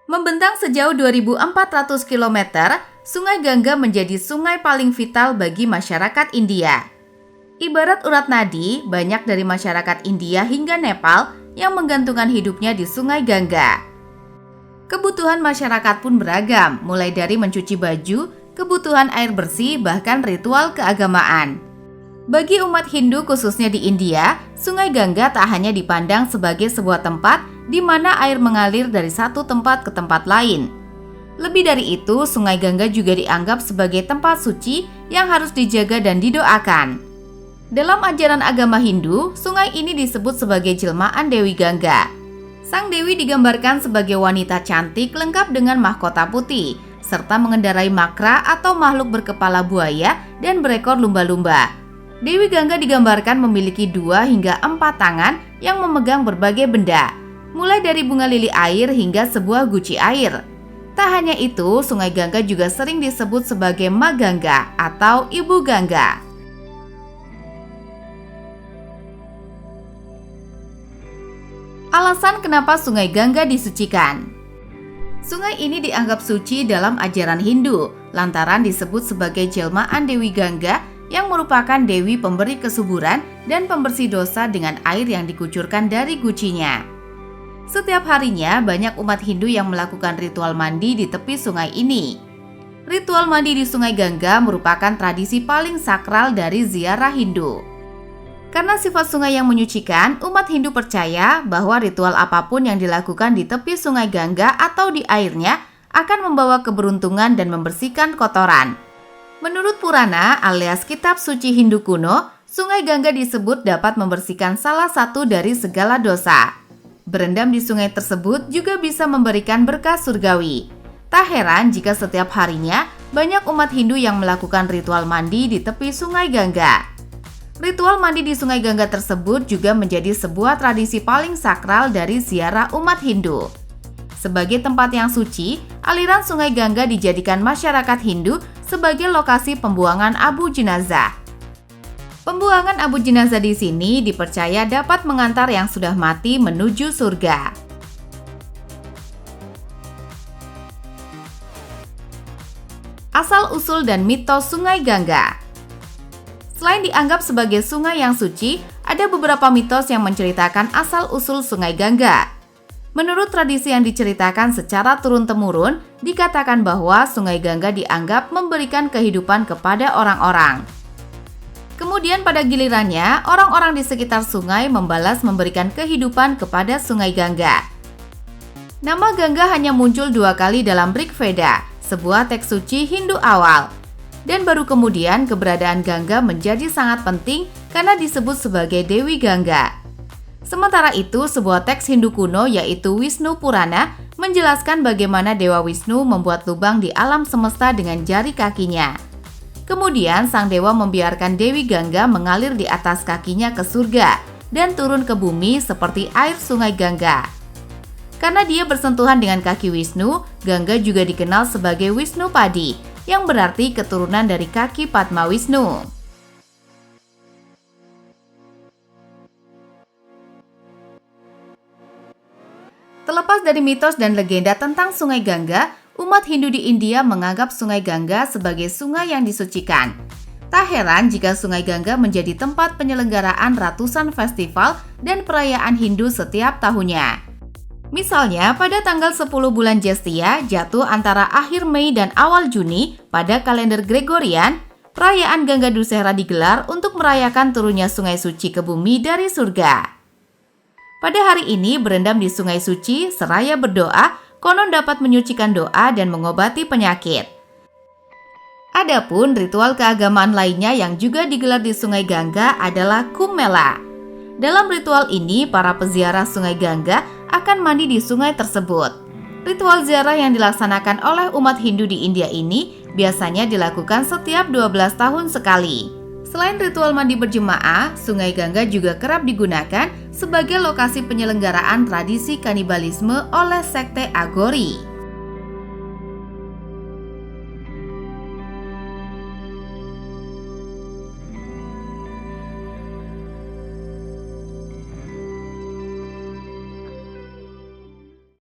Membentang sejauh 2.400 km, Sungai Gangga menjadi sungai paling vital bagi masyarakat India. Ibarat urat nadi, banyak dari masyarakat India hingga Nepal yang menggantungkan hidupnya di Sungai Gangga. Kebutuhan masyarakat pun beragam, mulai dari mencuci baju, kebutuhan air bersih, bahkan ritual keagamaan. Bagi umat Hindu khususnya di India, Sungai Gangga tak hanya dipandang sebagai sebuah tempat di mana air mengalir dari satu tempat ke tempat lain. Lebih dari itu, Sungai Gangga juga dianggap sebagai tempat suci yang harus dijaga dan didoakan. Dalam ajaran agama Hindu, sungai ini disebut sebagai jelmaan Dewi Gangga. Sang Dewi digambarkan sebagai wanita cantik lengkap dengan mahkota putih, serta mengendarai makra atau makhluk berkepala buaya dan berekor lumba-lumba. Dewi Gangga digambarkan memiliki 2 hingga 4 tangan yang memegang berbagai benda, mulai dari bunga lili air hingga sebuah guci air. Tak hanya itu, Sungai Gangga juga sering disebut sebagai Ma Gangga atau Ibu Gangga. Alasan kenapa Sungai Gangga disucikan. Sungai ini dianggap suci dalam ajaran Hindu, lantaran disebut sebagai jelmaan Dewi Gangga yang merupakan dewi pemberi kesuburan dan pembersih dosa dengan air yang dikucurkan dari gucinya. Setiap harinya banyak umat Hindu yang melakukan ritual mandi di tepi sungai ini. Ritual mandi di Sungai Gangga merupakan tradisi paling sakral dari ziarah Hindu. Karena sifat sungai yang menyucikan, umat Hindu percaya bahwa ritual apapun yang dilakukan di tepi Sungai Gangga atau di airnya akan membawa keberuntungan dan membersihkan kotoran. Menurut Purana alias kitab suci Hindu kuno, Sungai Gangga disebut dapat membersihkan salah satu dari segala dosa. Berendam di sungai tersebut juga bisa memberikan berkah surgawi. Tak heran jika setiap harinya banyak umat Hindu yang melakukan ritual mandi di tepi Sungai Gangga. Ritual mandi di Sungai Gangga tersebut juga menjadi sebuah tradisi paling sakral dari ziarah umat Hindu. Sebagai tempat yang suci, aliran Sungai Gangga dijadikan masyarakat Hindu sebagai lokasi pembuangan abu jenazah. Pembuangan abu jenazah di sini dipercaya dapat mengantar yang sudah mati menuju surga. Asal-usul dan mitos Sungai Gangga. Selain dianggap sebagai sungai yang suci, ada beberapa mitos yang menceritakan asal-usul Sungai Gangga. Menurut tradisi yang diceritakan secara turun-temurun, dikatakan bahwa Sungai Gangga dianggap memberikan kehidupan kepada orang-orang. Kemudian pada gilirannya, orang-orang di sekitar sungai membalas memberikan kehidupan kepada Sungai Gangga. Nama Gangga hanya muncul 2 kali dalam Rig Veda, sebuah teks suci Hindu awal. Dan baru kemudian keberadaan Gangga menjadi sangat penting karena disebut sebagai Dewi Gangga. Sementara itu, sebuah teks Hindu kuno yaitu Wisnu Purana menjelaskan bagaimana Dewa Wisnu membuat lubang di alam semesta dengan jari kakinya. Kemudian sang dewa membiarkan Dewi Gangga mengalir di atas kakinya ke surga dan turun ke bumi seperti air Sungai Gangga. Karena dia bersentuhan dengan kaki Wisnu, Gangga juga dikenal sebagai Wisnu Padi, yang berarti keturunan dari kaki Padma Wisnu. Terlepas dari mitos dan legenda tentang Sungai Gangga, umat Hindu di India menganggap Sungai Gangga sebagai sungai yang disucikan. Tak heran jika Sungai Gangga menjadi tempat penyelenggaraan ratusan festival dan perayaan Hindu setiap tahunnya. Misalnya, pada tanggal 10 bulan Jestia jatuh antara akhir Mei dan awal Juni pada kalender Gregorian, perayaan Gangga Dussehra digelar untuk merayakan turunnya sungai suci ke bumi dari surga. Pada hari ini berendam di sungai suci seraya berdoa konon dapat menyucikan doa dan mengobati penyakit. Adapun ritual keagamaan lainnya yang juga digelar di Sungai Gangga adalah Kumbh Mela. Dalam ritual ini, para peziarah Sungai Gangga akan mandi di sungai tersebut. Ritual ziarah yang dilaksanakan oleh umat Hindu di India ini biasanya dilakukan setiap 12 tahun sekali. Selain ritual mandi berjemaah, Sungai Gangga juga kerap digunakan sebagai lokasi penyelenggaraan tradisi kanibalisme oleh sekte Aghori.